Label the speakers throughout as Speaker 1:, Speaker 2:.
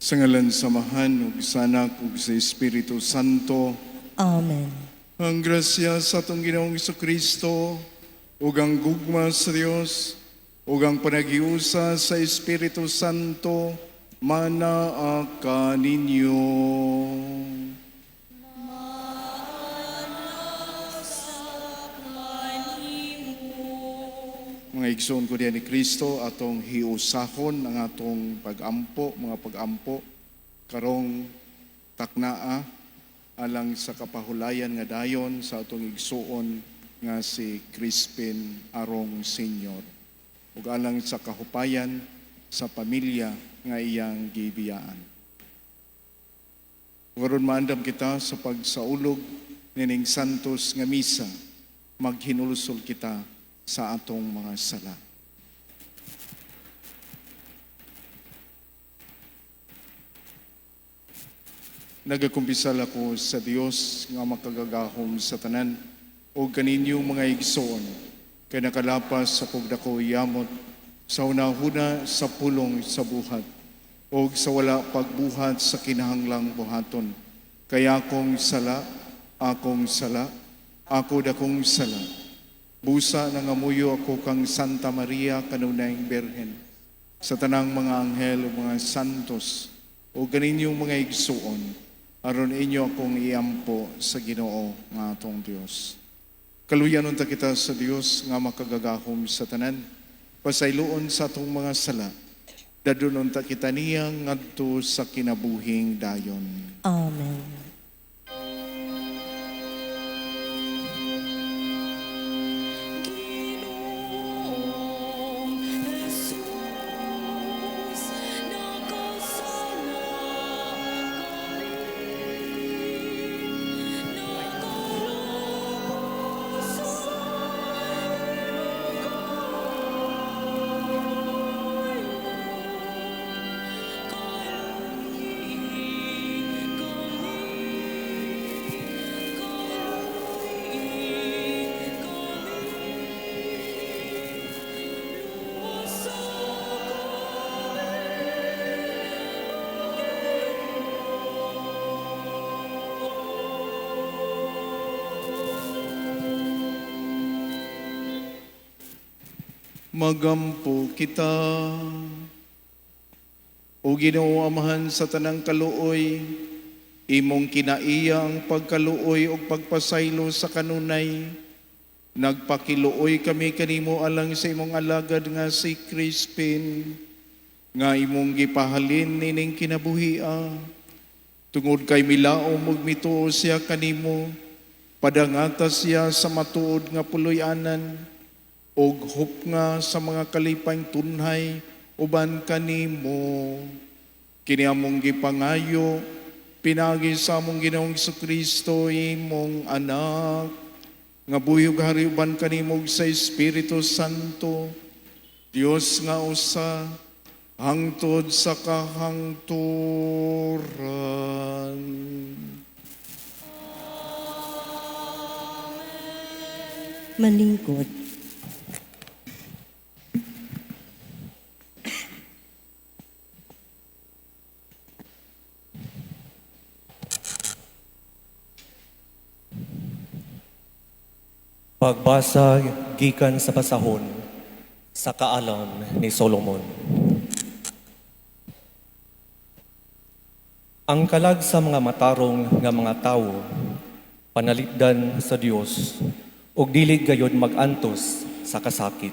Speaker 1: Sa ngalan samahan, ug sa Anak, ug sa Espiritu Santo.
Speaker 2: Amen.
Speaker 1: Ang grasya sa atong Ginoong Kristo, ug ang gugma sa Dios, ug ang panagiusa sa Espiritu Santo, manaa kaninyo. Mga igsoon ko diyan ni Kristo, atong hiusahon ang atong pag-ampo, mga pag-ampo, karong taknaa, alang sa kapahulayan nga dayon sa atong igsuon nga si Crispin Arong Sr. ug alang sa kahupayan sa pamilya nga iyang gibiyaan. Karon maandam kita sa pagsaulog nining santos nga misa, maghinulsol kita sa atong mga sala. Nagakumpisal ako sa Dios nga makagagahom sa tanan o kaninyong mga igsoon kay nakalapas sa pagdako yamot sa unahuna sa pulong sa buhat o sa wala pagbuhat sa kinahanglang buhaton. Kaya akong sala, ako dakong sala. Busa nangamuyo ako kang Santa Maria kanunayng Birhen, sa tanang mga anghel o mga santos, o kaninyong mga igsuon, aron inyo akong iampo sa Ginoo nga atong Dios. Kaluyan unta kita sa Dios nga makagagahom sa tanan, pasayloon sa atong mga sala, dadon unta kita niya ngadto sa kinabuhing dayon.
Speaker 2: Amen.
Speaker 1: Magampo kita, o Ginoo Amahan sa tanang kaluoy, imong kinaiya ang pagkaluoy o pagpasaylo sa kanunay. Nagpakiluoy kami kanimo alang sa imong alagad nga si Crispin, nga imong gipahalin nining kinabuhia. Tungod kay milaom ug mituo siya kanimo, padangata siya sa matuod nga puloy-anan, og hupnga sa mga kalipang tunhay uban kanimo. Kini among gipangayo pinagi sa among Ginoong Kristo imong anak, nga buyog hari uban kanimo sa Espiritu Santo, Dios nga usa hangtod sa kahangturan.
Speaker 2: Malingkod.
Speaker 3: Pagbasa gikan sa basahon sa kaalam ni Solomon. Ang kalag sa mga matarong nga mga tawo, panalipdan sa Dios, ug dili gayud magantos sa kasakit.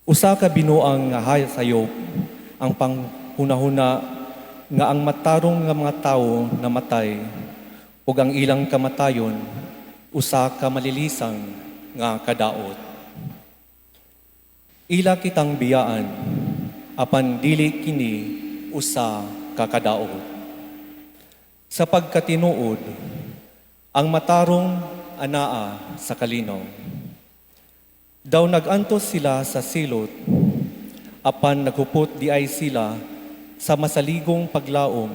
Speaker 3: Usa ka binuang nga hayop ang panghunahuna nga ang matarong nga mga tawo namatay, ug ang ilang kamatayon usa ka malilisang nga kadaot. Ila kitang biyaan, apan dili kini usa ka kadaot. Sa pagkatinuod, ang matarong anaa sa kalinaw. Daw nagantos sila sa silot, apan naghupot di ay sila sa masaligong paglaom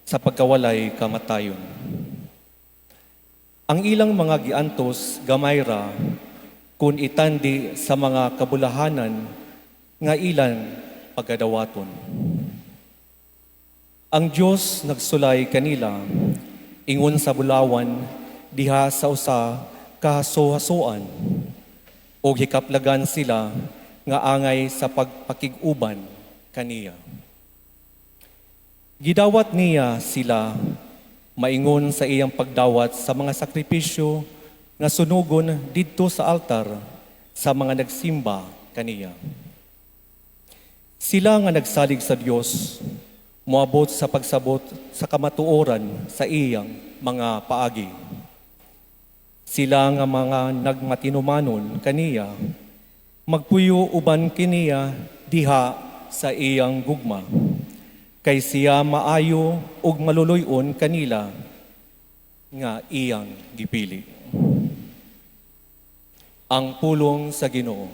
Speaker 3: sa pagkawalay kamatayon. Ang ilang mga giantos gamay ra kun itandi sa mga kabulahanan nga ilan pagadawaton. Ang Dios nagsulay kanila ingon sa bulawan diha sa usa ka haso-hasoan ug hikaplagan sila nga angay sa pagpakig-uban kaniya. Gidawat niya sila maingon sa iyang pagdawat sa mga sakripisyo nga sunugon didto sa altar sa mga nagsimba kaniya. Sila nga nagsalig sa Dios moabot sa pagsabot sa kamatuoran sa iyang mga paagi. Sila nga mga nagmatinumanon kaniya magpuyo uban kiniya diha sa iyang gugma. Kay siya maayo ug maluluyon kanila nga iyang gipili. Ang pulong sa Ginoo.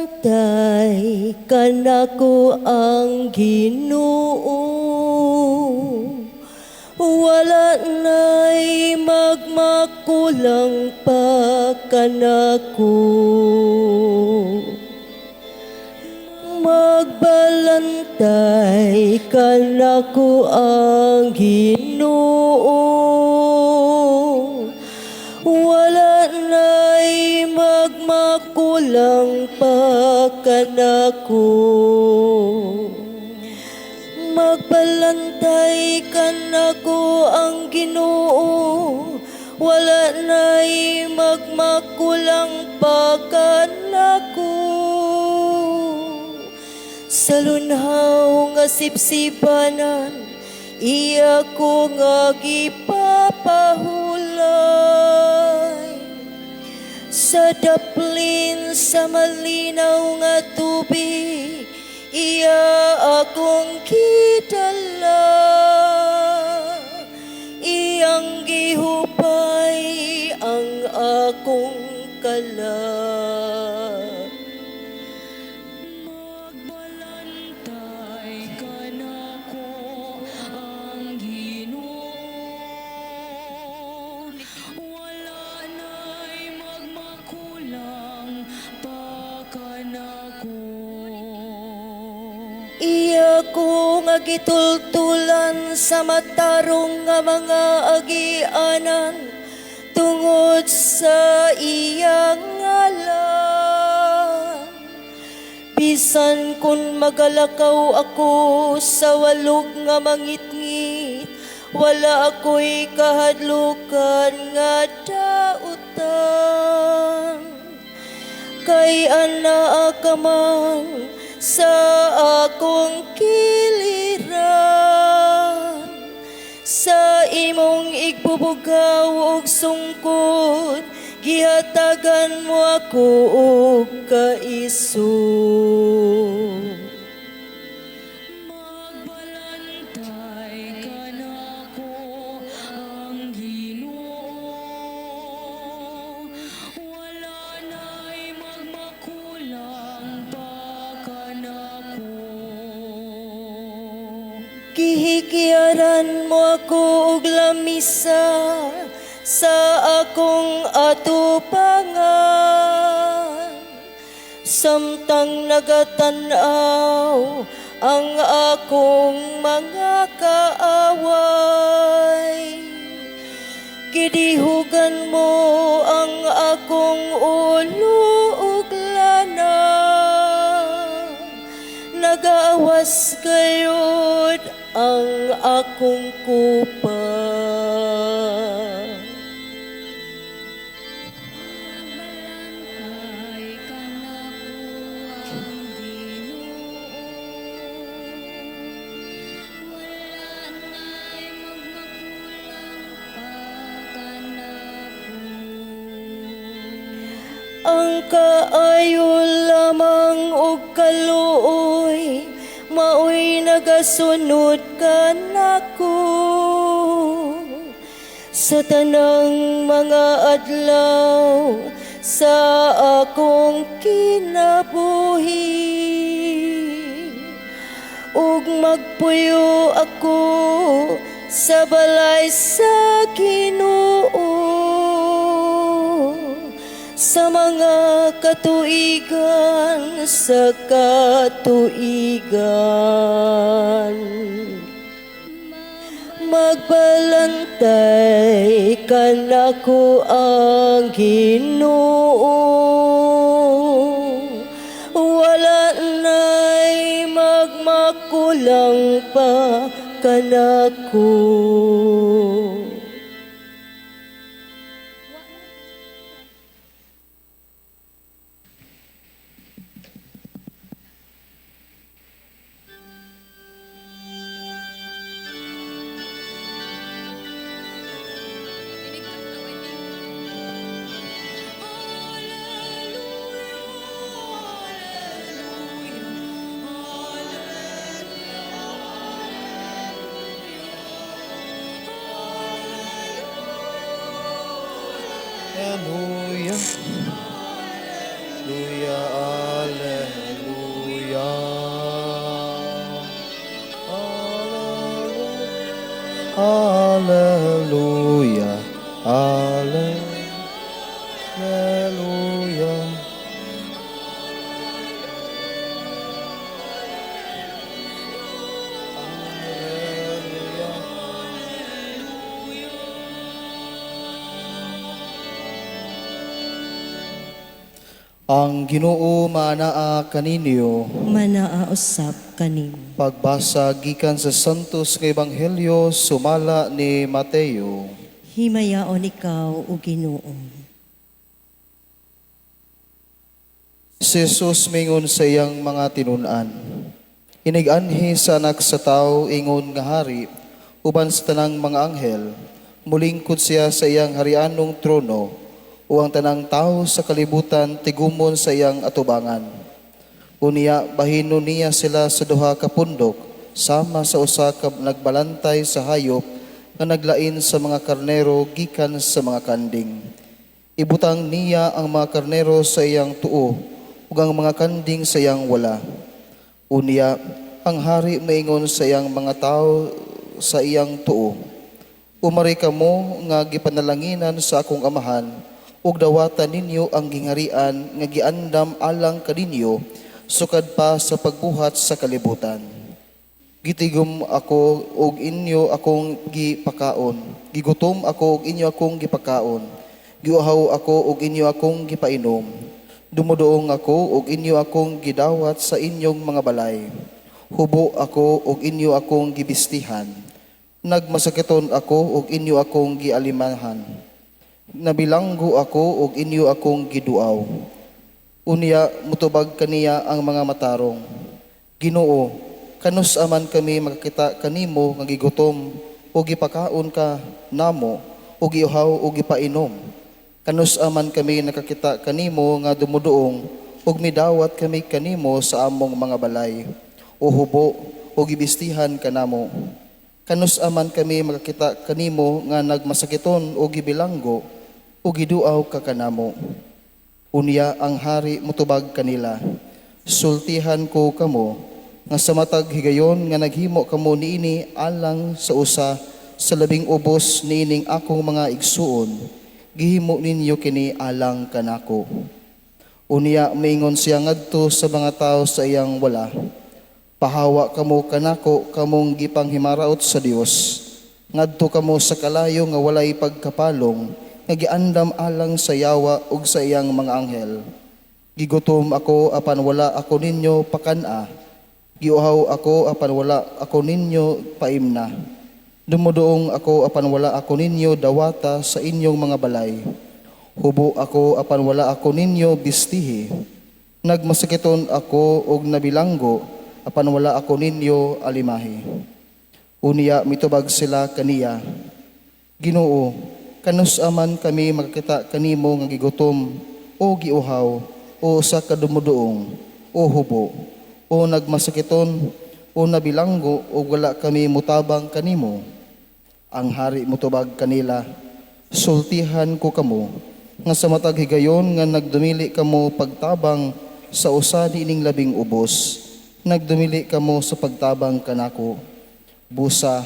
Speaker 2: Magbalantay kanako ang Ginoo, wala na'y magmakulang pa kanako. Magbalantay kanako ang Ginoo, wala na'y magmakulang pa kanako. Magbalantay kanako ang Ginoo, wala na'y magmakulang pa kanako. Sa lunhaw nga sipsipanan, iya ko nga gipapahulay. Sa daplin sa malinaw nga tubig, iya akong kidala. Iyang gihupay ang akong kalag.
Speaker 4: Magbalantay kanako ang Ginoo, wala na'y magmakulang pa kanako.
Speaker 2: Iya ko nga gitultulan sa matarong nga mga agianan tungod sa iyang ngalan. Bisan kun magalakaw ako sa walog nga mangitngit, wala ako'y kahadlukan nga dautan. Kay ana ka man sa akong kiliran, sa imong igbubugaw ug sungkod, gihatagan mo ako og kaisog.
Speaker 4: Magbalantay kanako ang Ginoo, wala na'y magmakulang pa kanako.
Speaker 2: Gihikiyaran mo ako og lamisa sa akong atubangan, samtang nagatanaw ang akong mga kaaway. Gidihugan mo ang akong ulo ug lana, nagaawas gayud ang akong kupa.
Speaker 4: Magbalantay kanako ang Ginoo, wala na'y magmakulang pa kanako.
Speaker 2: Ang kaayo lamang og kaluoy, maoy nagasunod kanako. Sa tanang mga adlaw sa akong kinabuhi, ug magpuyo ako sa balay sa Ginoo sa mga katuigan sa katuigan. Magbalantay kanako ang Ginoo, wala na'y magmakulang pa kanako.
Speaker 5: Hallelujah. Hallelujah. Hallelujah. Hallelujah. Hallelujah. Ang Ginoo manaa kaninyo.
Speaker 2: Manaausap kanin.
Speaker 5: Pagbasa gikan sa Santos nga Ebanghelyo sumala ni Mateo.
Speaker 2: Himayaon ikaw o Ginoo.
Speaker 5: Si Jesus mingon sa iyang mga tinun-an. Inig-anhi sa anak sa tao ingon nga hari, uban sa tanang mga anghel, mulingkod siya sa iyang harianong trono, o ang tanang tao sa kalibutan tigumon sa iyang atubangan. Unya bahino niya sila sa duha ka pundok, sama sa usa ka nagbalantay sa hayop nga naglain sa mga karnero gikan sa mga kanding. Ibutang niya ang mga karnero sa iyang tuo, ug ang mga kanding sa iyang wala. Unya ang hari maingon sa iyang mga tao sa iyang tuo, umari kamo nga gipanalanginan sa akong amahan, ug dawatan ninyo ang gingharian nga giandam alang kaninyo sukad pa sa pagbuhat sa kalibutan. Gitigom ako ug inyo akong gipakaon. Gigutom ako ug inyo akong gipakaon. Giuhaw ako ug inyo akong gipainom. Dumudoong ako ug inyo akong gidawat sa inyong mga balay. Hubo ako ug inyo akong gibistihan. Nagmasakiton ako ug inyo akong gialimahan. Nabilanggo ako ug inyo akong giduaw. Unya mutubag kaniya ang mga matarong. Ginoo, kanus aman kami makakita kanimo nga gigutom o gipakaon ka namo o giuhaw o gipainom. Kanus aman kami nakakita kanimo nga dumudoong ug midawat kami kanimo sa among mga balay o hubo o gibistihan kanamo. Kanus aman kami makakita kanimo nga nagmasakiton o gibilanggo o giduaw ka kanamo. Unya ang hari mutubag kanila, sultihan ko kamo nga sa matag higayon nga naghimo kamo niini alang sa usa sa labing ubos niining akong mga igsuon, gihimo ninyo kini alang kanako. Unya maingon siya ngadto sa mga tao sa iyang wala, pahawa kamo kanako kamong gipanghimaraot sa Dios. Ngadto kamo sa kalayo nga walay pagkapalong, nga giandam alang sa yawa ug sa iyang mga anghel. Gigutom ako apan wala ako ninyo pakana. Giuhaw ako apan wala ako ninyo paimna. Dumudoong ako apan wala ako ninyo dawata sa inyong mga balay. Hubo ako apan wala ako ninyo bistihi. Nagmasakiton ako og nabilanggo apan wala ako ninyo alimahi. Unya mitubag sila kaniya, Ginoo, kanus aman kami makakita kanimo nga gigutom o giuhaw o sa kadumudoong o hubo o nagmasakiton o nabilanggo o wala kami mutabang kanimo. Ang hari mutubag kanila, sultihan ko kamo nga sa matag higayon nga nagdumili kamo pagtabang sa usa niining labing ubos, nagdumili kamo sa pagtabang kanako. Busa,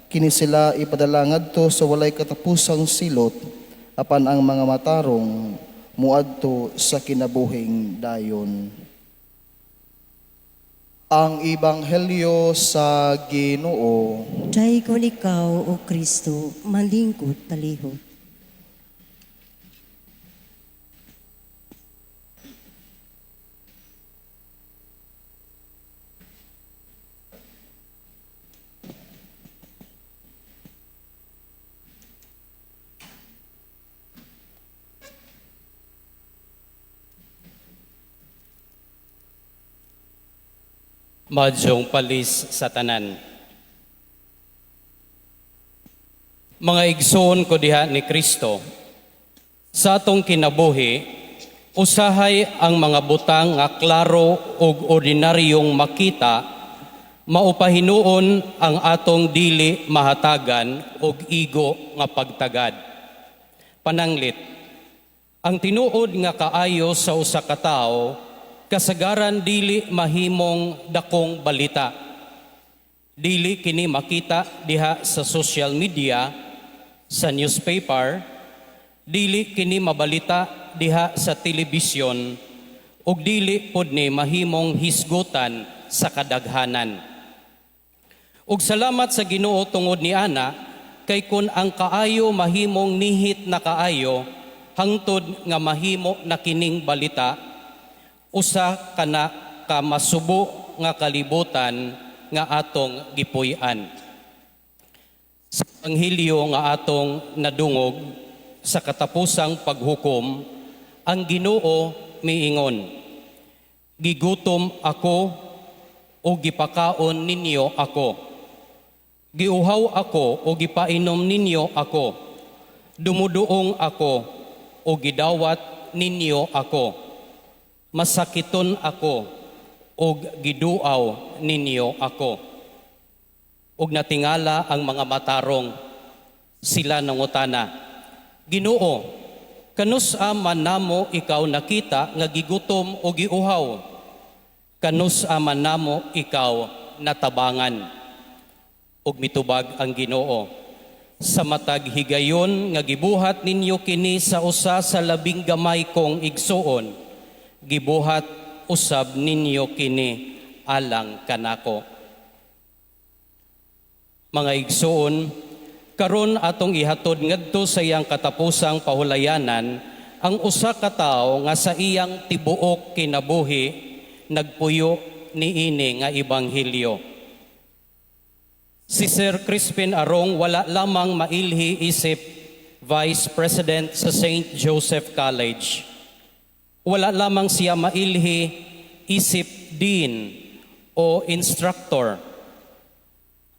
Speaker 5: kini sila ipadala ngadto sa walay katapusang silot, apan ang mga matarong muadto sa kinabuhing dayon. Ang Ebanghelyo sa Ginoo.
Speaker 2: Dahil ko ikaw, O Kristo, malingkod talihot.
Speaker 6: Madyong palis sa tanan. Mga igsoon ko diha ni Kristo, sa atong kinabuhi, usahay ang mga butang nga klaro ug ordinaryong makita, maupahinuon ang atong dili mahatagan ug igo nga pagtagad. Pananglit, ang tinuod nga kaayo sa usa ka tawo, kasagaran dili mahimong dakong balita. Dili kini makita diha sa social media, sa newspaper, dili kini mabalita diha sa telebisyon, ug dili pod ni mahimong hisgutan sa kadaghanan. Ug salamat sa Ginoo tungod ni ana, kay kun ang kaayo mahimong nihit na kaayo, hangtod nga mahimo na kining balita, usa kana ka masubo nga kalibutan nga atong gipuy-an. Sa Ebanghelyo nga atong nadungog sa katapusang paghukom, ang Ginoo miingon, "Gigutom ako o gipakaon ninyo ako. Giuhaw ako o gipainom ninyo ako. Dumuduong ako o gidawat ninyo ako. Masakiton ako o giduaw ninyo ako." Ug natingala ang mga matarong, sila nangutana, "Ginoo, kanus-a man namo ikaw nakita nga gigutom o giuhaw? Kanus-a man namo ikaw natabangan?" Ug mitubag ang Ginoo, "Sa matag higayon nga gibuhat ninyo kini sa usa sa labing gamay kong igsuon, gibuhat usab ninyo kini alang kanako." Mga igsuon, karon atong ihatod ngadto sa iyang katapusang pahulayanan ang usa ka tawo nga sa iyang tibuok kinabuhi nagpuyo niini nga ebanghelyo. Si Sir Crispin Arong wala lamang mailhi isip Vice President sa St. Joseph College. Wala lamang siya mailhi isip Dean o Instructor.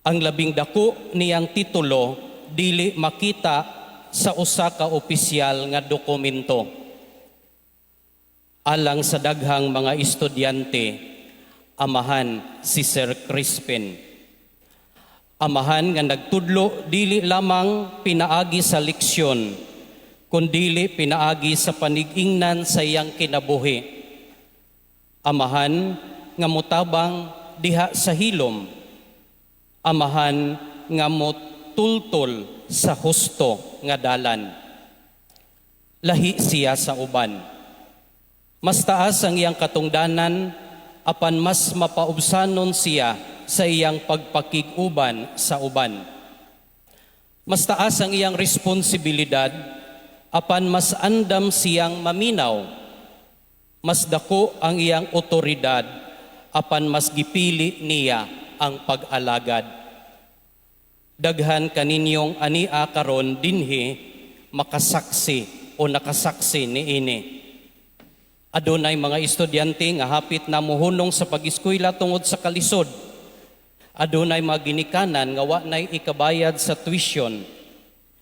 Speaker 6: Ang labing dako niyang titulo dili makita sa usa ka opisyal nga dokumento. Alang sa daghang mga estudyante, amahan si Sir Crispin. Amahan nga nagtudlo dili lamang pinaagi sa leksyon, kundili pinaagi sa panig-ingnan sa iyang kinabuhi. Amahan nga mutabang diha sa hilom. Amahan nga motultol sa husto nga dalan. Lahi siya sa uban. Mas taas ang iyang katungdanan, apan mas mapaubsanon siya sa iyang pagpakig-uban sa uban. Mas taas ang iyang responsibilidad, apan mas andam siyang maminaw. Mas dako ang iyang otoridad, apan mas gipili niya ang pag-alagad. Daghan kaninyong ania karon dinhi makasaksi o nakasaksi niini. Adunay mga estudyante nga hapit na muhunong sa pag-eskwela tungod sa kalisod. Adunay mga ginikanan nga wa nay ikabayad sa tuition.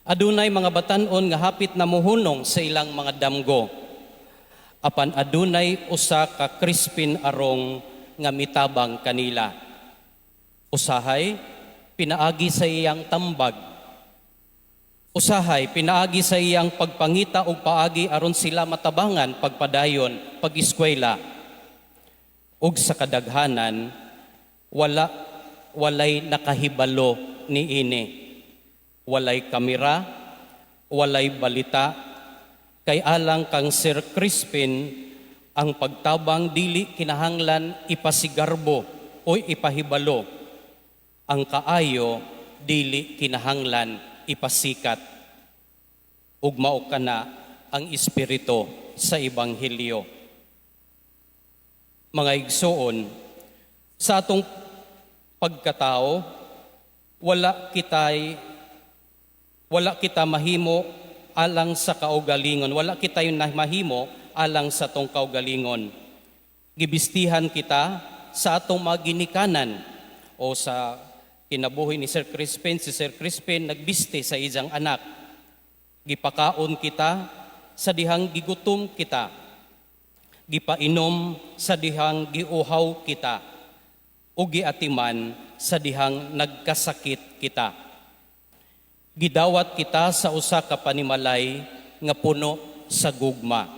Speaker 6: Adunay mga batan-on nga hapit na muhunong sa ilang mga damgo. Apan adunay usa ka Crispin Arong nga mitabang kanila. Usahay, pinaagi sa iyang tambag. Usahay, pinaagi sa iyang pagpangita o paagi aron sila matabangan pagpadayon, pag-eskwela. Ug sa kadaghanan, walay nakahibalo niini. Walay kamera, walay balita, kay alang kang Sir Crispin ang pagtabang dili kinahanglan ipasigarbo o ipahibalo. Ang kaayo dili kinahanglan ipasikat. Ug mao kana ang espiritu sa ebanghelyo. Mga igsoon, sa atong pagkatao, wala kita mahimo alang sa kaugalingon. Wala kita yung mahimo alang sa atong kaugalingon. Gibistihan kita sa atong maginikanan o sa kinabuhi ni Sir Crispin. Si Sir Crispin nagbiste sa iyang anak. Gipakaon kita sa dihang gigutom kita. Gipainom sa dihang giuhaw kita. O giatiman sa dihang nagkasakit kita. Gidawat kita sa usa ka panimalay nga puno sa gugma.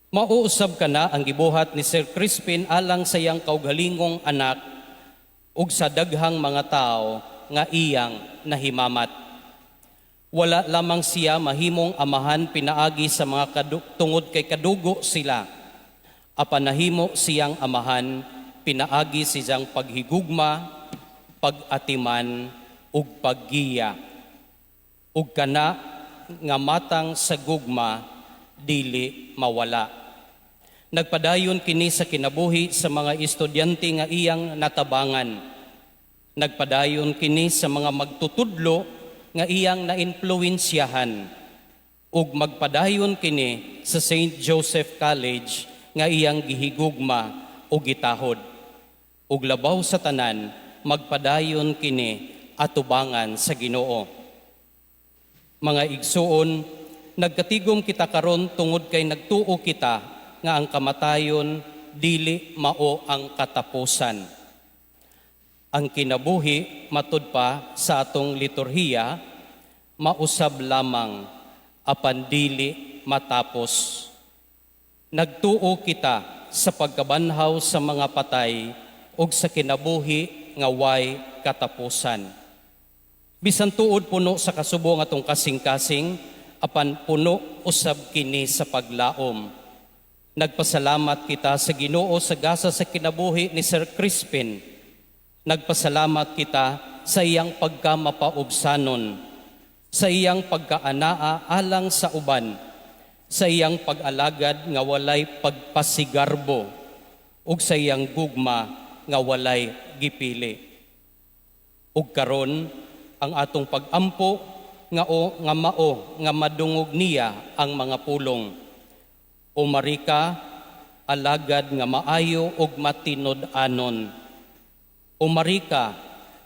Speaker 6: Mauusab ka na ang gibuhat ni Sir Crispin alang sa iyang kaugalingong anak ug sa daghang mga tao nga iyang nahimamat. Wala lamang siya mahimong amahan pinaagi sa mga tungod kay kadugo sila. Apan nahimo siyang amahan pinaagi sa siyang paghigugma, pag-atiman, ug paggiya. Ug kana nga matang sa gugma dili mawala. Nagpadayon kini sa kinabuhi sa mga estudyante nga iyang natabangan. Nagpadayon kini sa mga magtutudlo nga iyang naimpluwensyahan. Ug magpadayon kini sa St. Joseph College nga iyang gihigugma o gitahod. Ug labaw sa tanan, magpadayon kini atubangan sa Ginoo. Mga igsuon, nagkatigom kita karon tungod kay nagtuo kita nga ang kamatayon dili mao ang katapusan. Ang kinabuhi matud pa sa atong liturhiya mausab lamang apan dili matapos. Nagtuo kita sa pagkabanhaw sa mga patay ug sa kinabuhi nga way katapusan. Bisan tuod puno sa kasubong atong kasing-kasing, apan puno usab kini sa paglaom. Nagpasalamat kita sa Ginoo sa gasa sa kinabuhi ni Sir Crispin. Nagpasalamat kita sa iyang pagkamapaubsanon, sa iyang pagkaanaa alang sa uban, sa iyang pag-alagad nga walay pagpasigarbo, ug sa iyang gugma nga walay gipili. Ug karon ang atong pag-ampo nga mao nga madungog niya ang mga pulong. O marika, alagad nga maayo ug matinod-anon. O marika,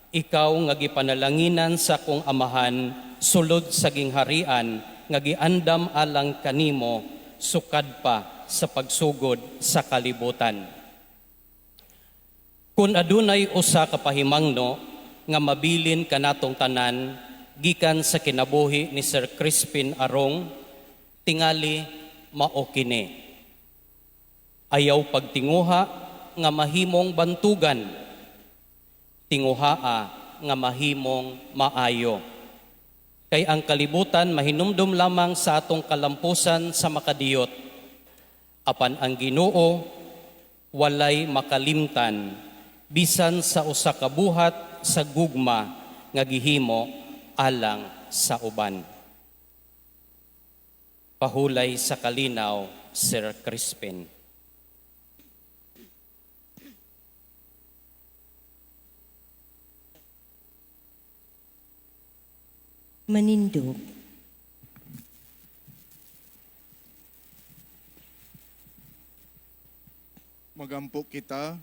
Speaker 6: ikaw nga gipanalanginan sa kong amahan, sulod sa gingharian, nga giandam alang kanimo, sukad pa sa pagsugod sa kalibutan. Kung adunay usa ka pahimangno nga mabilin kanatong tanan gikan sa kinabuhi ni Sir Crispin Arong, tingali mao kini. Ayaw pagtinguha nga mahimong bantugan, tinguhaa nga mahimong maayo. Kay ang kalibutan mahinumdum lamang sa atong kalampusan sa makadiyot. Apan ang Ginoo walay makalimtan bisan sa usa ka buhat sa gugma nga gihimo alang sa uban. Pahulay sa kalinaw, Sir Crispin.
Speaker 2: Manindog.
Speaker 1: Magampo kita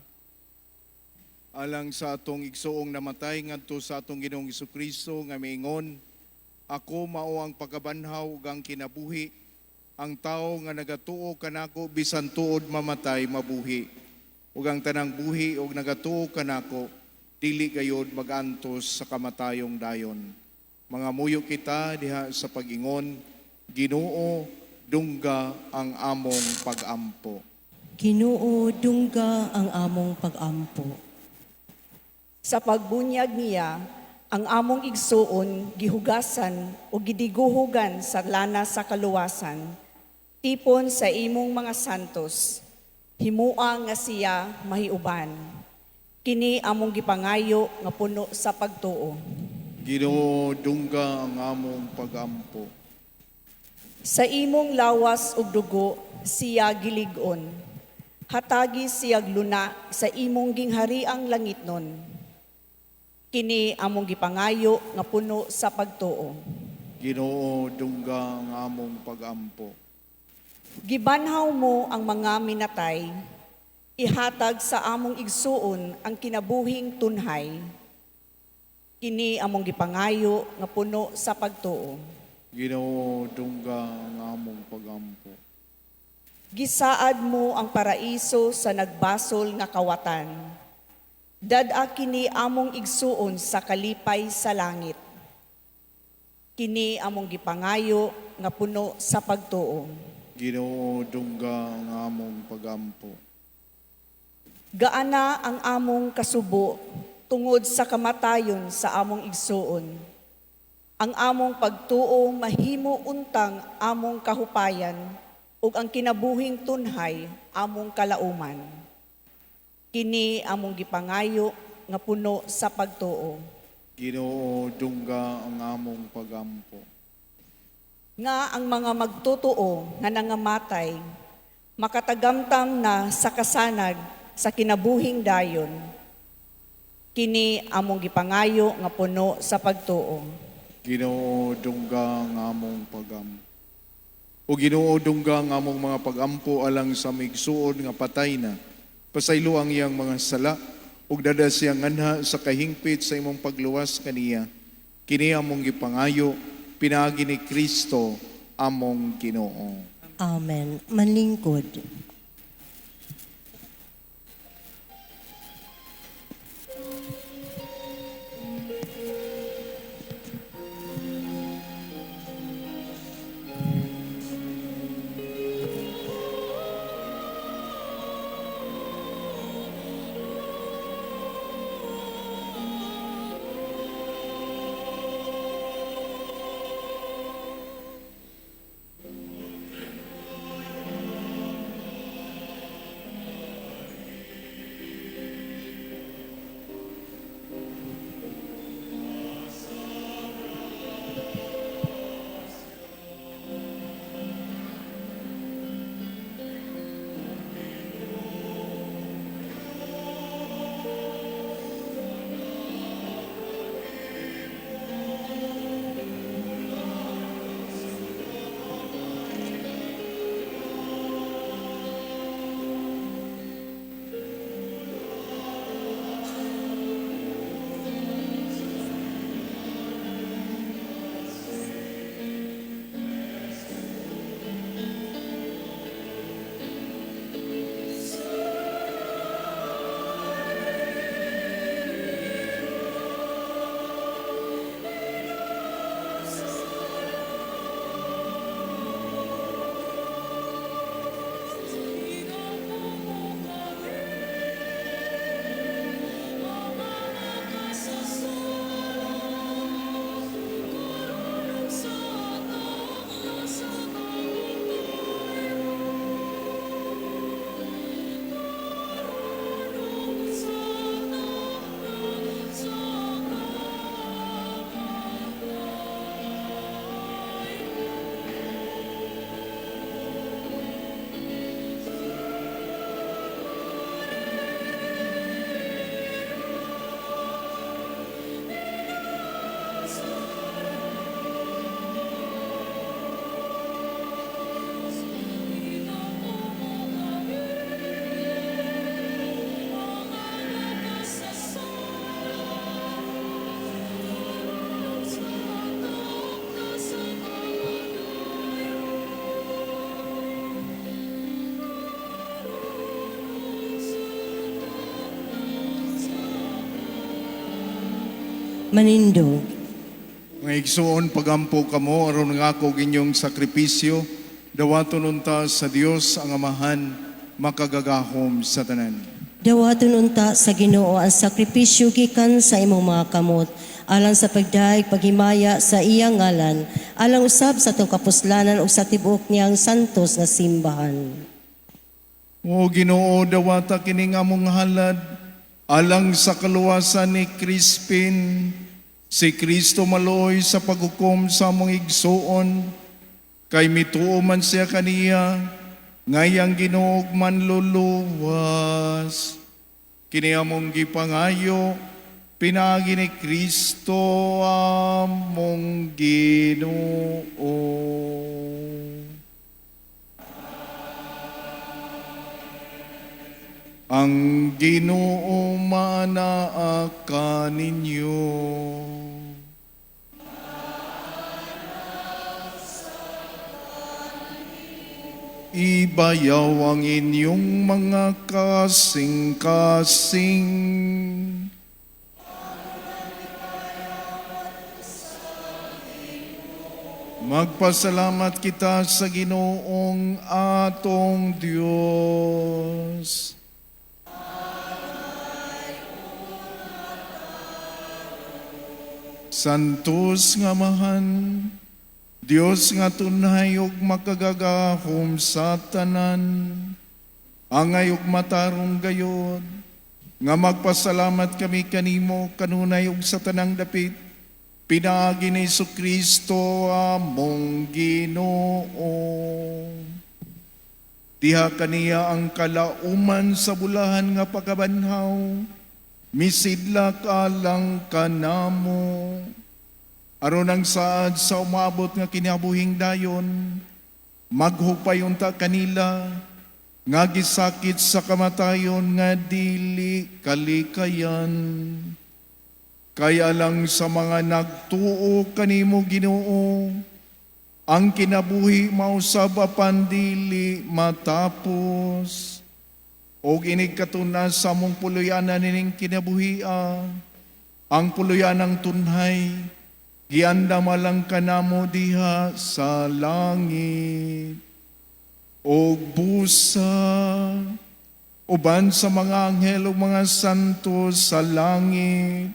Speaker 1: alang sa atong igsoong namatay ngadto sa atong Ginoong Hesukristo nga miingon, ako mao ang pagabanhaw ug ang kinabuhi. Ang tawo nga nagatuo kanako bisan tuod mamatay mabuhi. Ug ang tanang buhi ug nagatuo kanako dili gayud magantos sa kamatayong dayon. Mga muyo kita diha sa pag-ingon, Ginoo, dungga ang among pag-ampo.
Speaker 2: Ginoo, dungga ang among pag-ampo.
Speaker 7: Sa pagbunyag niya, ang among igsuon gihugasan o gidiguhugan sa lana sa kaluwasan, tipon sa imong mga santos, himua nga siya mahiuban. Kini among gipangayo nga puno sa pagtuo.
Speaker 1: Ginoo, dungga ang among pagampo.
Speaker 7: Sa imong lawas ug dugo siya gilig-on. Hatagi siyag luna sa imong ginghariang langitnon. Kini among gipangayo nga puno sa pagtuo.
Speaker 1: Ginoo, dungga ang among pagampo.
Speaker 7: Gibanhaw mo ang mga minatay, ihatag sa among igsuon ang kinabuhing tunhay. Kini among gipangayo nga puno sa pagtuo.
Speaker 1: Ginoo, dungga ang among pagampo.
Speaker 7: Gisaad mo ang paraiso sa nagbasol nga kawatan. Dad-a kini among igsuon sa kalipay sa langit. Kini among gipangayo nga puno sa pagtuo.
Speaker 1: Ginoo, dungga ang among pagampo.
Speaker 7: Gaana ang among kasubo tungod sa kamatayon sa among igsuon. Ang among pagtuo mahimo untang among kahupayan ug ang kinabuhing tunhay among kalauman. Kini among gipangayo nga puno sa pagtuo.
Speaker 1: Ginoo, dungga ang among pagampo.
Speaker 7: Nga ang mga magtotoo nga nangamatay, makatagamtam na sa kasanag sa kinabuhing dayon. Kini among gipangayo nga puno sa pagtuo.
Speaker 1: Ginoo, dungga ang among pagampo. O Ginoo, dungga ang among mga pagampo alang sa migsuon nga patay na. Pasaylo ang iyang mga sala, ug dada siyang anha sa kahingpit sa imong pagluwas kaniya. Kini among gipangayo, pinaagi ni Kristo among Ginoo.
Speaker 2: Amen. Manlingkod. Manindog.
Speaker 1: Mga igsuon, pagampo kamo, aron nga ako ginyong sakripisyo, dawaton unta sa Dios ang Amahan, makagagahom sa tanan.
Speaker 2: Dawaton unta sa Ginoo ang sakripisyo gikan sa imong mga kamot alang sa pagdaig paghimaya sa iyang ngalan alang usab sa atong kapuslanan ug sa tibuok niyang santos nga simbahan.
Speaker 1: O Ginoo, dawata kining among halad alang sa kaluwasan ni Crispin, si Kristo maluoy sa paghukom sa among igsuon, kay mituo man siya kaniya, ngayang Ginoo ug manluluwas. Kini among gipangayo, pinagi ni Kristo among Ginoo. Ang Ginoo manaa kaninyo. Ibayaw ang inyong mga kasing-kasing. Magpasalamat kita sa Ginoong atong Diyos. Santos nga mahan, Dios nga tunay ug makagagahom sa tanan, angay ug matarong gayod, nga magpasalamat kami kanimo kanunay ug sa tanang dapit, pinaagi ni Jesu-Kristo among Ginoo. Diha kaniya ang kalauman sa bulahan nga pagkabanhaw, misidlak alang kanamo. Aron ang saad sa umabot nga kinabuhing dayon, maghupay unta kanila, nga gisakit sa kamatayon nga dili kalikayan. Kaya lang sa mga nagtuo kanimo Ginoo, ang kinabuhi mausab apan dili matapos. O inig katunas sa mong puluyanan nining kinabuhia, ang puluyanang tunhay, giandam alang kanamo diha sa langit. O busa, uban sa mga anghel o mga santo sa langit,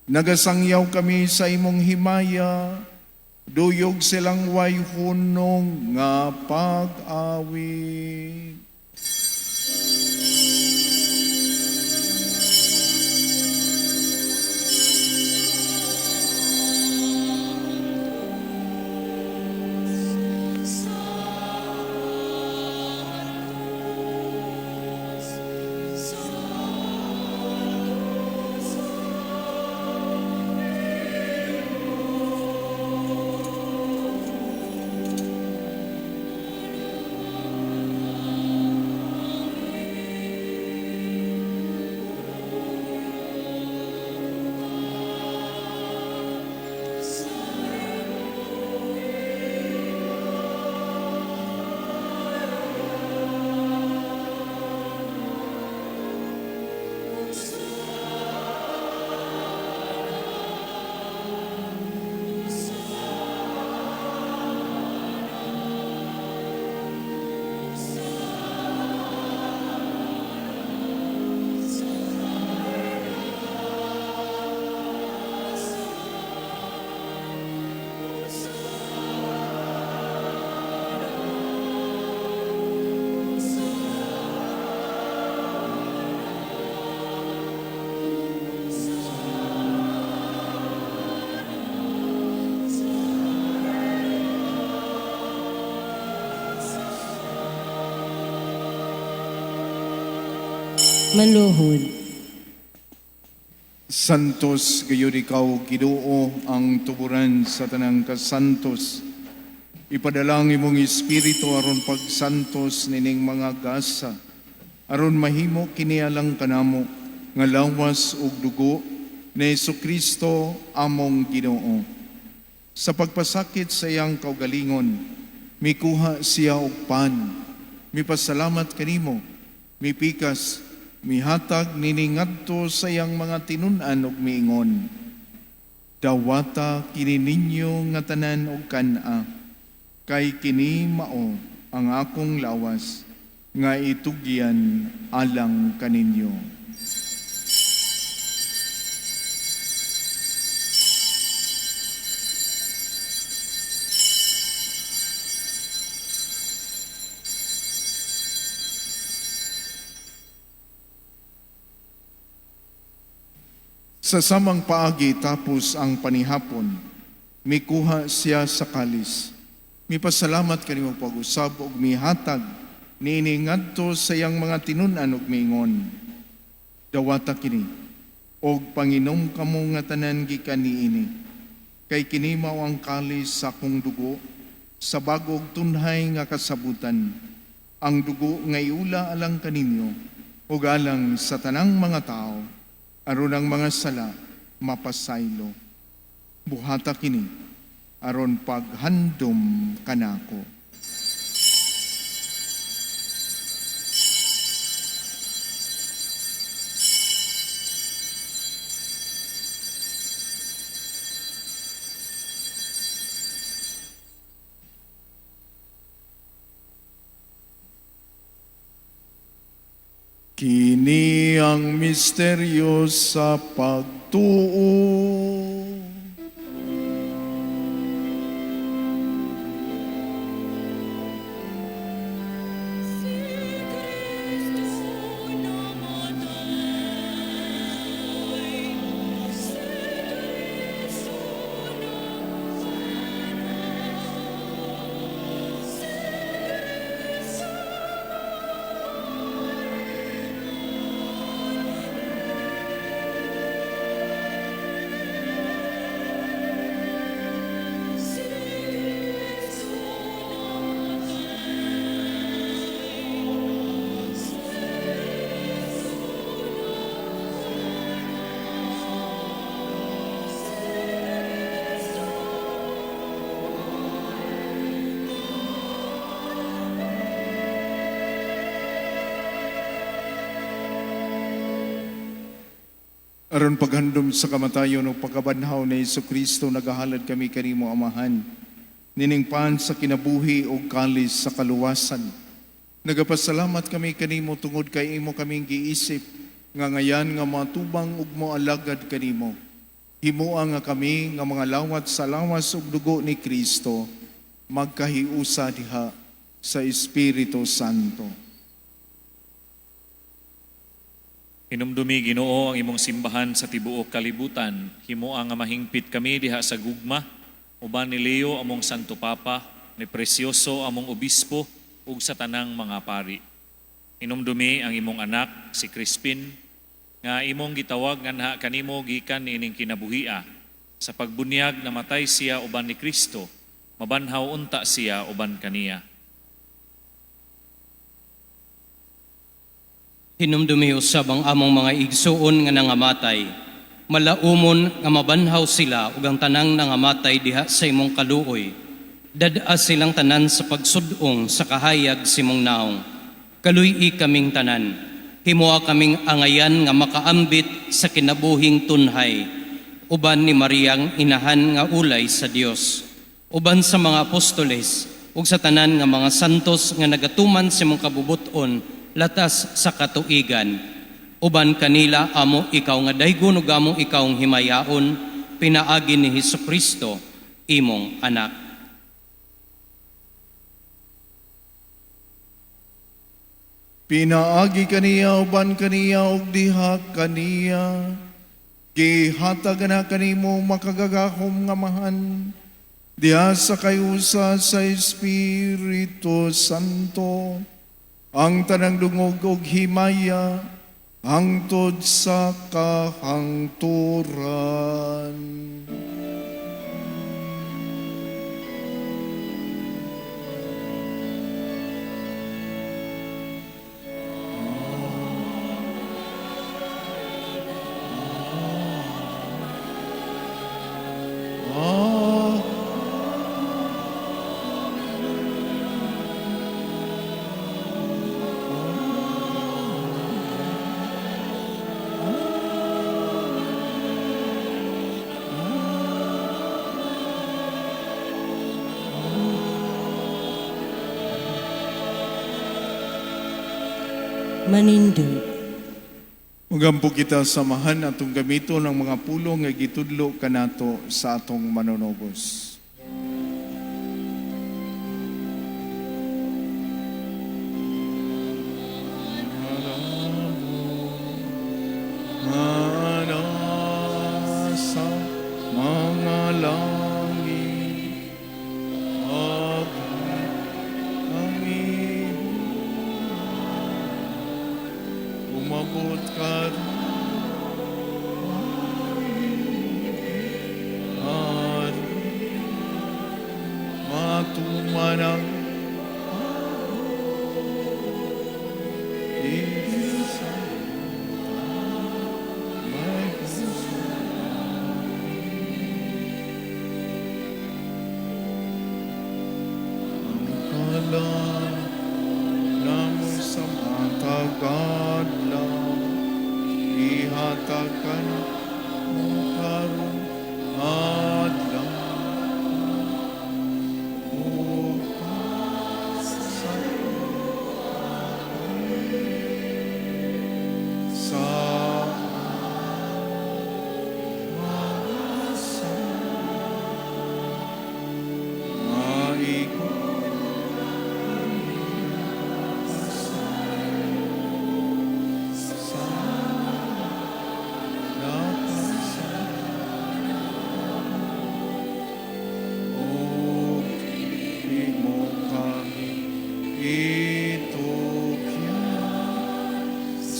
Speaker 1: nagasangyaw kami sa imong himaya, duyog silang way hunong nga pag-awit.
Speaker 2: Maluhod.
Speaker 1: Santos gayud ikaw Ginoo ang tuburan sa tanang kasantos. Ipadalang imong espiritu aron pagsantos nining mga gasa, aron mahimo kini alang kanamo nga lawas ug dugo ni Jesu-Kristo among Ginoo. Sa pagpasakit sa iyang kaugalingon, mikuha siya og pan, mipasalamat kanimo, mipikas, mihatag nini ngadto sa iyang mga tinun-an ug miingon, dawata kini ninyo nga tanan og kana, kay kini mao ang akong lawas, nga itugyan alang kaninyo. Sa samang paagi tapos ang panihapon, mikuha siya sa kalis. Mipasalamat kanimo pag-usab og mihatag niini ngadto sa iyang mga tinunan ug miingon. Dawata kini og panginom kamo nga tanan gikan niini. Kay kini mao ang kalis sa akong dugo sa bagog tunhay nga kasabutan. Ang dugo nga iula alang kaninyo ug alang sa tanang mga tao aron ang mga sala mapasaylo. Buhata kini aron paghandom kanako. Kini ang misteryo sa pagtuo. Aron paghandom sa kamatayon o pagkabanhaw na Jesucristo, nagahalad kami kanimo Amahan. Niningpan sa kinabuhi o kalis sa kaluwasan. Nagapasalamat kami kanimo tungod kay imo kaming giisip, nga ngayan nga matubang ug moalagad kanimo. Himua nga kami nga mga lawat sa lawas ug dugo ni Kristo, magkahiusa diha sa Espiritu Santo.
Speaker 8: Hinumdumi Ginoo ang imong simbahan sa tibuok kalibutan. Himua nga mahingpit kami diha sa gugma, uban ni Leo among Santo Papa, ni Presyoso among obispo, ug sa tanang mga pari. Hinumdumi ang imong anak si Crispin, nga imong gitawag nganha kanimo gikan niining kinabuhia. Sa pagbunyag namatay siya uban ni Kristo, mabanhaw unta siya uban kaniya.
Speaker 6: Hinumdumi usab ang among mga igsuon nga nangamatay. Malaumon nga mabanhaw sila ug ang tanang nangamatay diha sa imong kaluoy. Dad-a silang tanan sa pagsudong sa kahayag sa imong naong. Kaluy-i kaming tanan. Himuha kaming angayan nga makaambit sa kinabuhing tunhay. Uban ni Mariang inahan nga ulay sa Dios. Uban sa mga apostoles ug sa tanan nga mga santos nga nagatuman sa imong kabubuton latas sa katuigan. Uban kanila amo ikaw nga daygon ug amo ikaw ang himayaon, pinaagi ni Hesukristo, imong anak.
Speaker 1: Pinaagi kaniya uban kaniya ug diha kaniya. Gihatag na kanimo makagagahom nga mahan. Diha sa kayusa sa Espiritu Santo. Ang tanang dungog ug himaya hangtod sa kahangturan.
Speaker 2: manindog.
Speaker 1: Magampo kita samahan atong gamito ng mga pulong nga gitudlo kanato sa atong manunobos. Sa mga langit, ang umabot ka at matumanang isa may puso. Ang kalan ng sa matagad lang ihatakan mo karon adlaw upang sa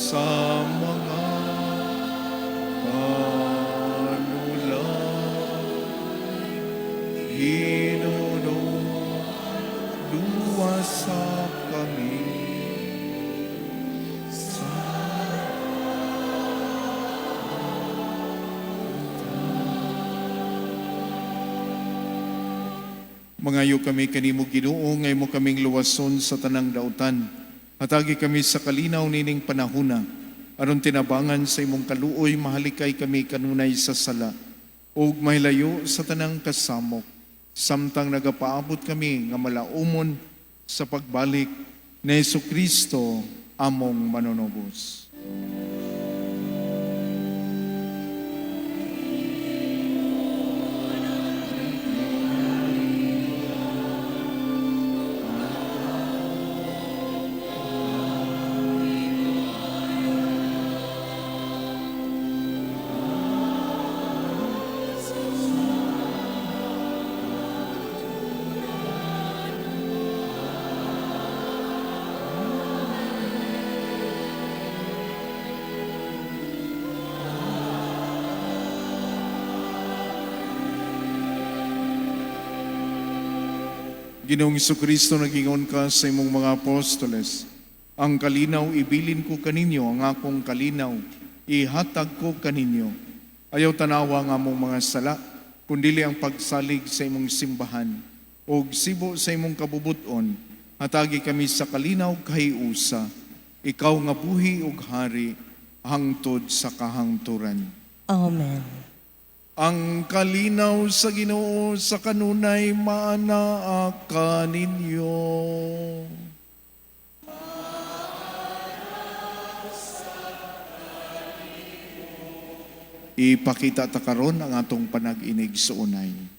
Speaker 1: sa mga panulang luwasa kami sa mangayo kami kanimo Ginoo ngay mo kaming luwason sa tanang dautan. Hatagi kami sa kalinaw nining panahuna. Aron tinabangan sa imong kaluoy mahalikay kami kanunay sa sala. Ug mahilayo sa tanang kasamok. Samtang nagapaabot kami nga malaumon sa pagbalik ni Jesucristo among manunobos. Ginoong Jesucristo, nagingon ka sa imong mga apostoles, ang kalinaw ibilin ko kaninyo, ang akong kalinaw ihatag ko kaninyo. Ayaw tanawa nga mong mga sala, kundili ang pagsalig sa imong simbahan, o sibo sa imong kabubuton, hatagi kami sa kalinaw kahiusa, ikaw nga buhi ug hari, hangtod sa kahangturan.
Speaker 2: Amen.
Speaker 1: Ang kalinaw sa Ginoo sa kanunay maanaa kaninyo. Ipakita ta karon ang atong panag-inig sa unay.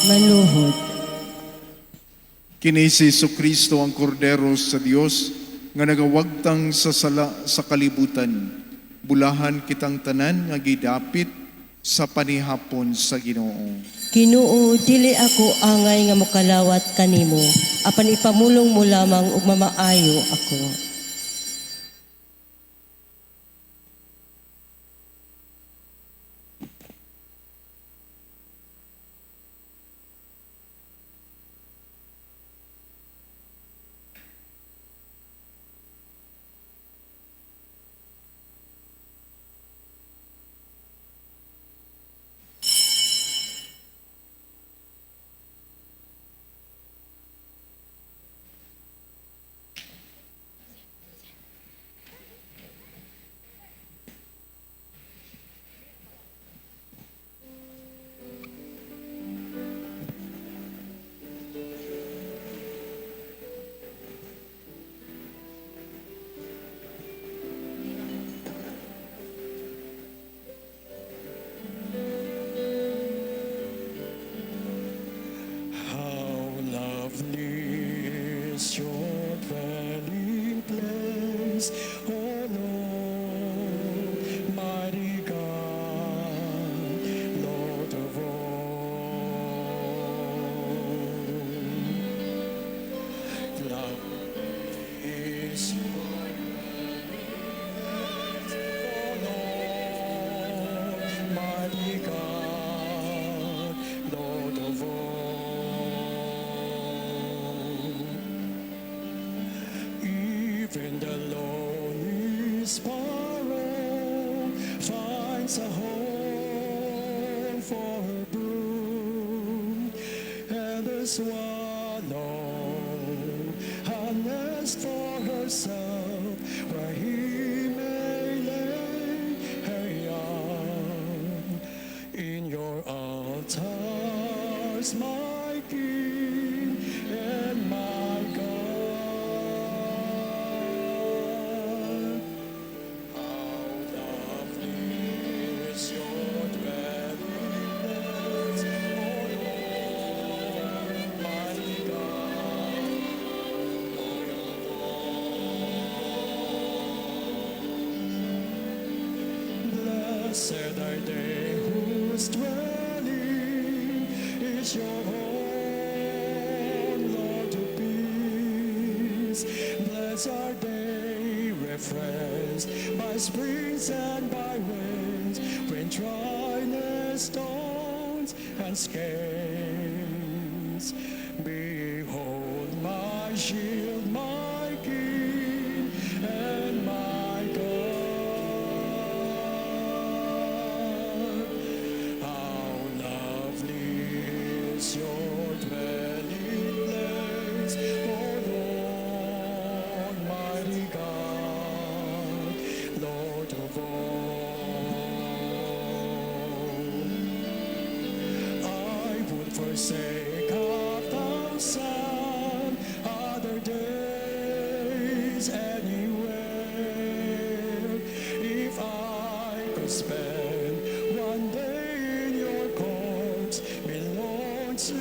Speaker 2: Maluhod.
Speaker 1: Kini si Kristo ang kordero sa Dios nga nagawagtang sa sala sa kalibutan. Bulahan kitang tanan nga gidapit sa panihapon sa Ginoo.
Speaker 2: Ginoo, dili ako angay nga mokalawat kanimo, apan ipamulong mo lamang ug mamaayo ako.
Speaker 9: How lovely is your dwelling place, O Lord, mighty God, Lord of all. Lovely is your dwelling place, O Lord, mighty God, Lord of all. Even the lonely sparrow finds a home for her brood, and the swallow a nest for herself where he may lay her young. In your altars, my King and my God. How lovely is your dwelling place, O Lord, mighty God, Lord of all. Blessed are they whose dwelling is your own, Lord of peace. Blessed are they refreshed by springs and by winds, when dryness dawns and scales. Behold my shield, my King and my God. How lovely is your dwelling place, O Lord, mighty God, Lord of all. I would forsake 1,000 other days anywhere, if I could spend one day in your courts, belong to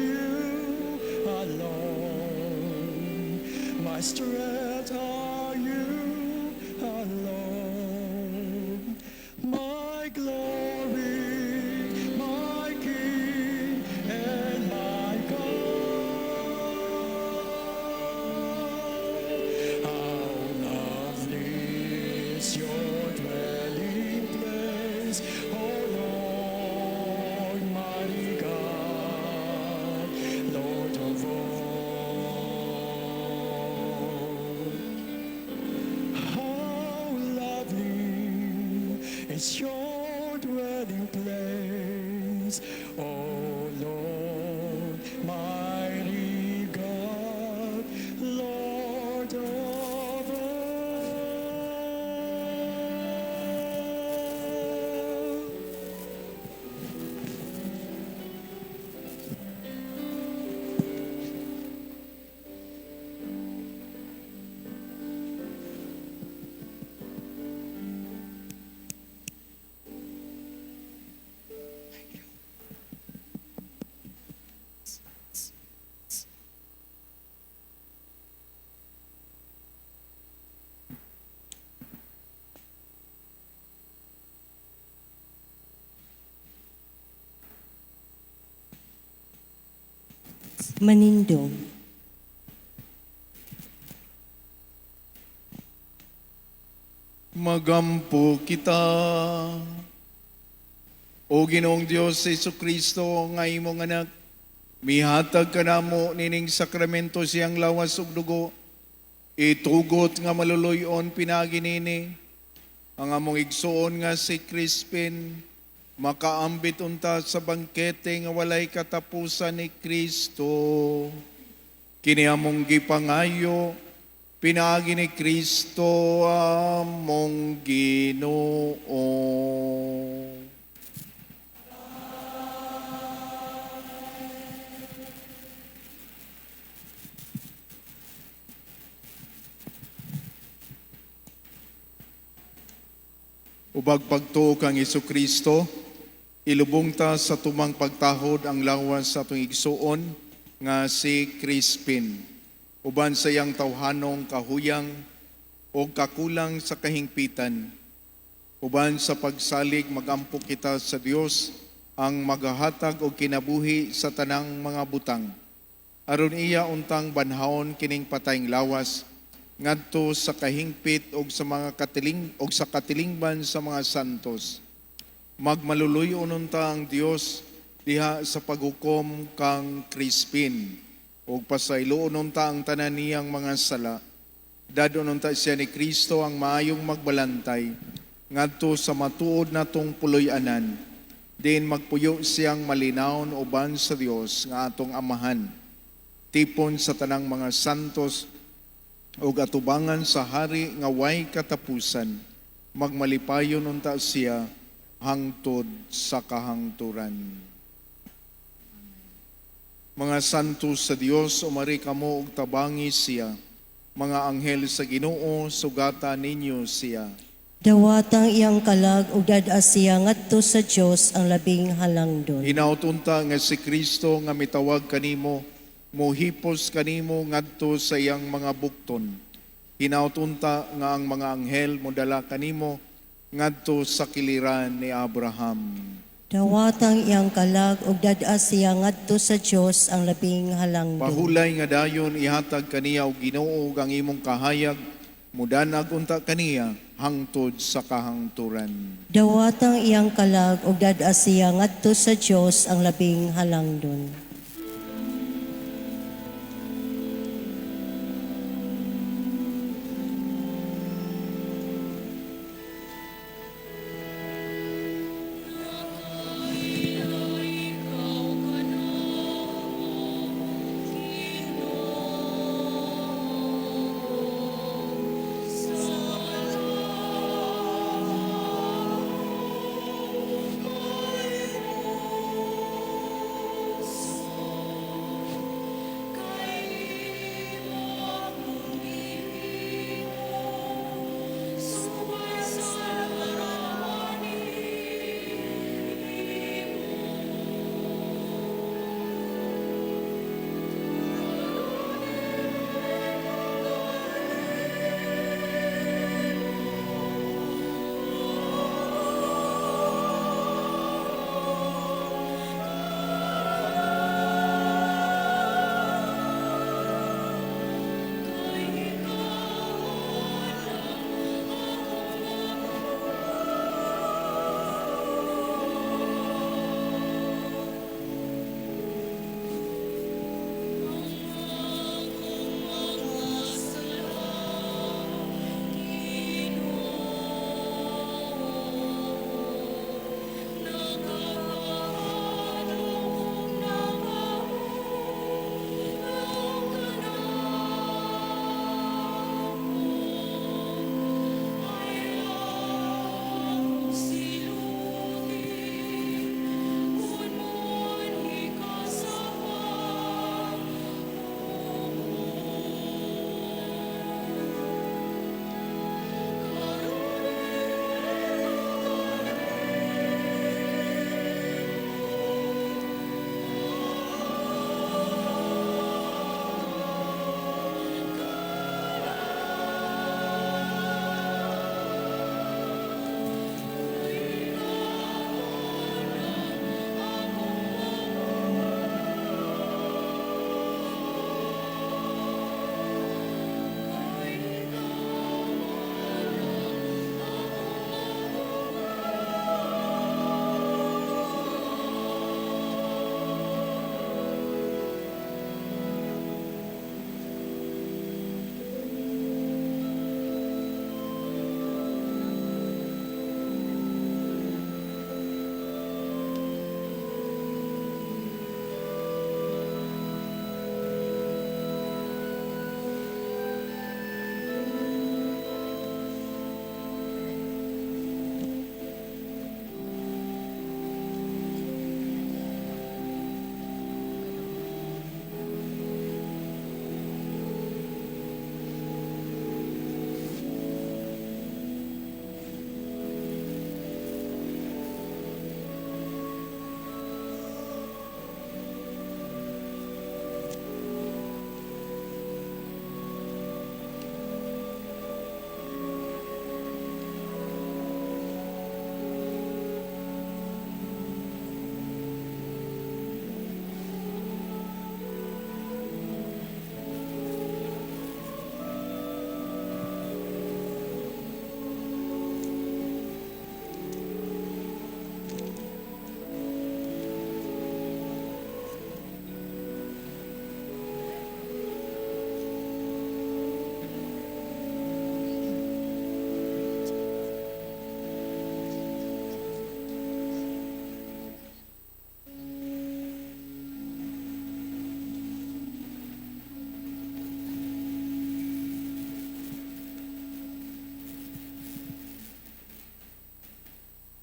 Speaker 9: you alone. My strength are you alone. My glory, my King and my God. How lovely is your dwelling place, O Lord, mighty God, Lord of all.
Speaker 2: Manindong.
Speaker 1: Magampo kita. O Ginoong Diyos sa Kristo nga imong anak, mihatag ka namo nining sakramento siyang lawas ug dugo, itugot nga maluluyon pinaginini, ang among igsuon nga si Crispin, makaambit unta sa bangkete nga walay katapusan ni Kristo. Kini among gipangayo, pinagi ni Kristo among Ginoo. Ubag pagtuo kang Kristo, ilubong ta sa tumang pagtahod ang lawas sa atong igsuon nga si Crispin. Uban sa iyang tawhanong kahuyang o kakulang sa kahingpitan. Uban sa pagsalig magampo kita sa Dios ang maghahatag og kinabuhi sa tanang mga butang. Aron iya untang banhaon kining patayng lawas ngadto sa kahingpit og sa mga katilingban sa mga santos. Magmaluluyon unta ang Dios diha sa paghukom kang Crispin ug pasayloon unta ang tanan niyang mga sala. Dadon unta siya ni Kristo ang maayong magbalantay ngadto sa matuod natong puloy-anan. Din magpuyo siyang malinawon uban sa Dios nga atong amahan. Tipon sa tanang mga santos ug atubangan sa hari nga way katapusan, magmalipayon unta siya hangtod sa kahangturan. Mga santos sa Dios, umari kamo ug tabangi siya. Mga anghel sa Ginoo, sugata ninyo siya.
Speaker 2: Dawatang iyang kalag ug dad-a siya ngadto sa Dios ang labing halangdon.
Speaker 1: Hinautunta nga si Kristo nga mitawag kanimo, mohipos kanimo ngadto sa iyang mga bukton. Hinautunta nga ang mga anghel modala kanimo ngadto sa kiliran ni Abraham.
Speaker 2: Dawatang iyang kalag ug dad-a siya ngadto sa Dios ang labing halangdon.
Speaker 1: Pahulay nga dayon ihatag kaniya og Ginoo ug ang imong kahayag, mudanag unta kaniya hangtod sa kahangturan.
Speaker 2: Dawatang iyang kalag ug dad-a siya ngadto sa Dios ang labing halangdon.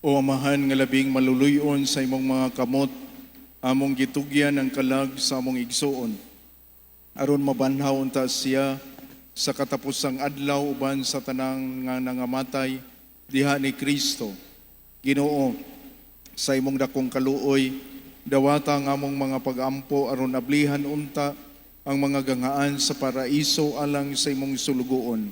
Speaker 1: O Amahan nga labing maluluyon sa imong mga kamot, among gitugyan ang kalag sa among igsuon. Aron mabanhaw unta siya sa katapusang adlaw uban sa tanang nga nangamatay diha ni Kristo. Ginoo, sa imong dakong kaluoy, dawata nga among mga pag-ampo aron ablihan unta ang mga gangaan sa paraiso alang sa imong sulugoon.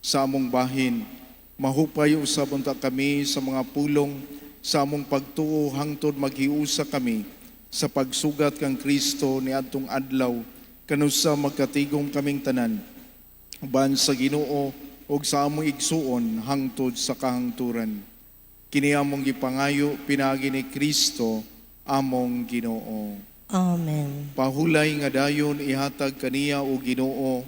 Speaker 1: Sa among bahin, mahupay usab unta kami sa mga pulong sa among pagtuo hangtod maghiusa kami sa pagsugat kang Kristo ni adtong adlaw kanusa magkatigom kaming tanan uban sa Ginoo ug sa among igsuon hangtod sa kahangturan. Kini among gipangayo pinagi ni Kristo among Ginoo.
Speaker 2: Amen.
Speaker 1: Pahulay nga dayon ihatag kaniya o Ginoo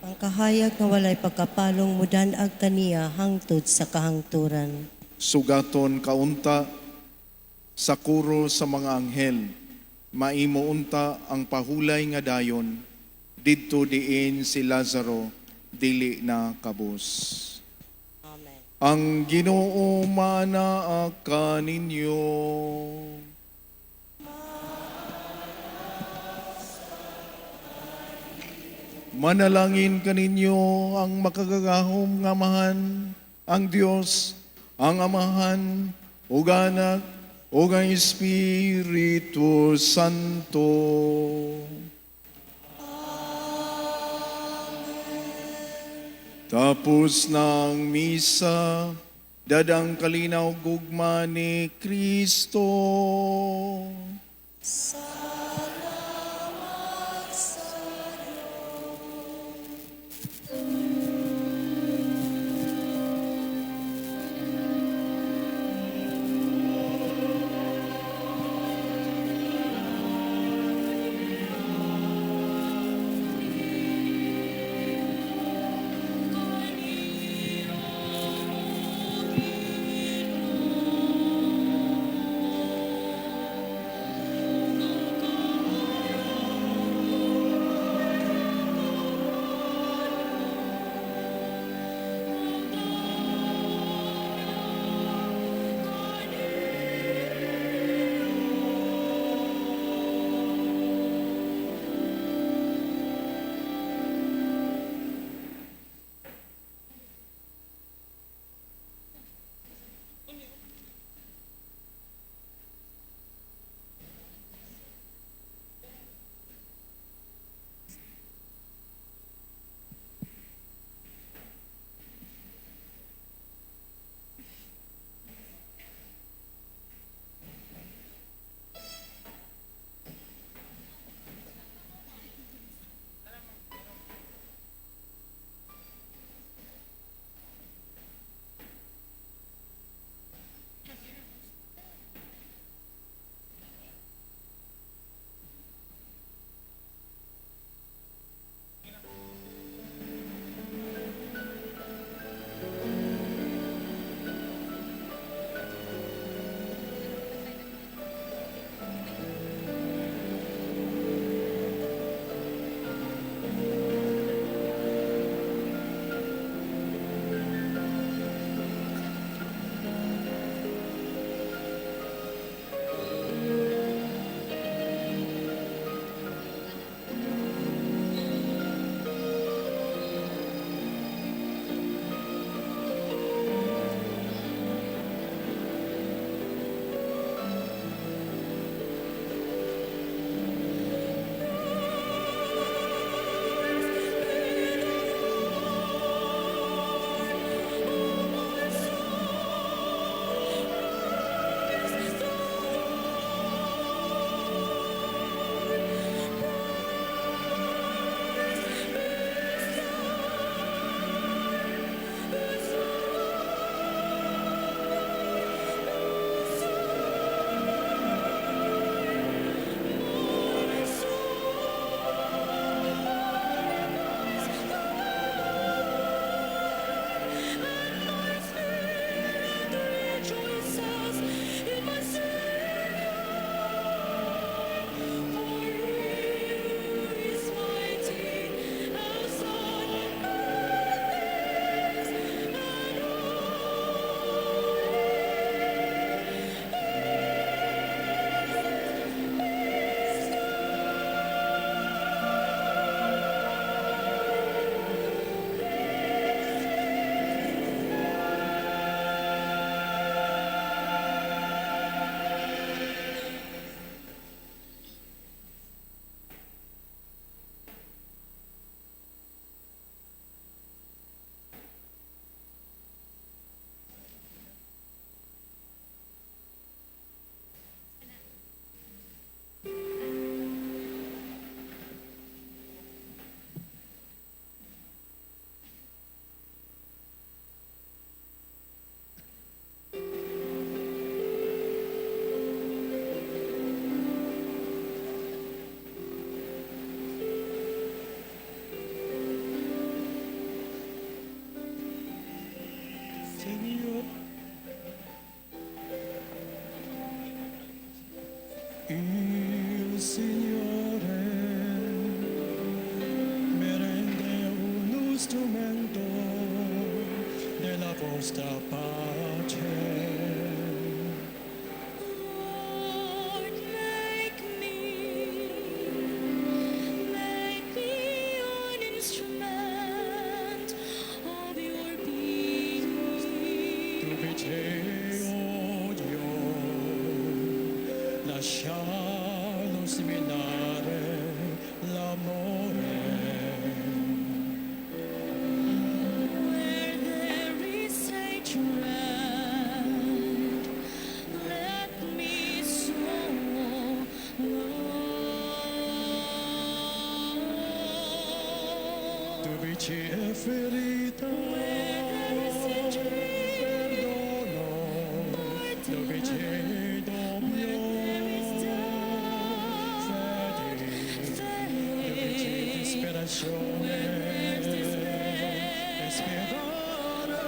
Speaker 2: Ang kahayag nga walay pagkapalong mudanag kaniya hangtod sa kahangturan.
Speaker 1: sugaton kaunta sa kuro sa mga anghel. Maimo unta ang pahulay nga dayon didto diin si Lazaro dili na kabus.
Speaker 2: Amen.
Speaker 1: Ang Ginoo manaa kaninyo. Manalangin kaninyo ang makagagahom nga Amahan, ang Dios, ang Amahan, ug Anak, ug ang Espiritu Santo. Tapos ng misa, dadang kalinaw gugma ni Kristo.
Speaker 9: vostra pace.
Speaker 4: Lord, make me an instrument of your peace.
Speaker 9: Tu viceo Dio, lascialo seminare l'amore.
Speaker 4: Where there is hatred, let me sow
Speaker 9: Tu
Speaker 4: love.
Speaker 9: vici e ferita, perdono, tu vici e doppio, fede, tu vici e disperazione, sperare,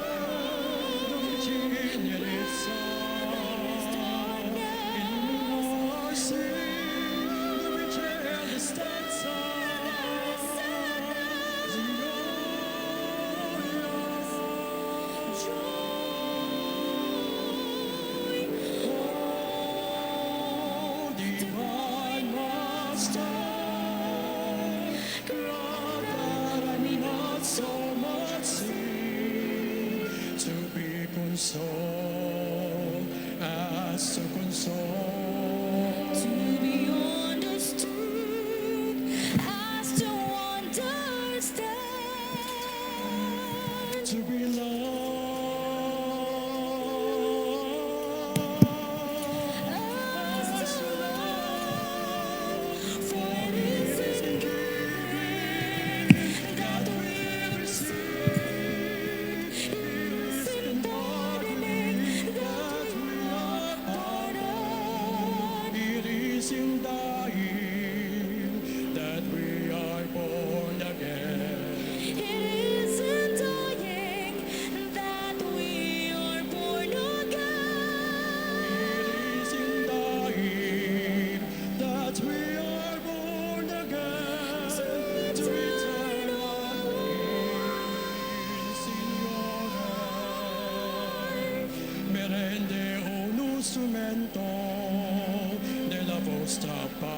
Speaker 9: tu vici inerizza, illuminarsi, tu vici a distanza, Oh, divine Master, grant that I not so much see to be consoled as to console.
Speaker 4: To be understood as to understand.
Speaker 9: To be loved
Speaker 4: As to love, for it is in giving that we receive. It is in pardoning that we are pardoned.
Speaker 9: it is in dying that we are born again.
Speaker 4: It is in dying that we are born again.
Speaker 9: It is in dying that we are born again to eternal peace in your hand. Mi rende un strumento della vostra pace.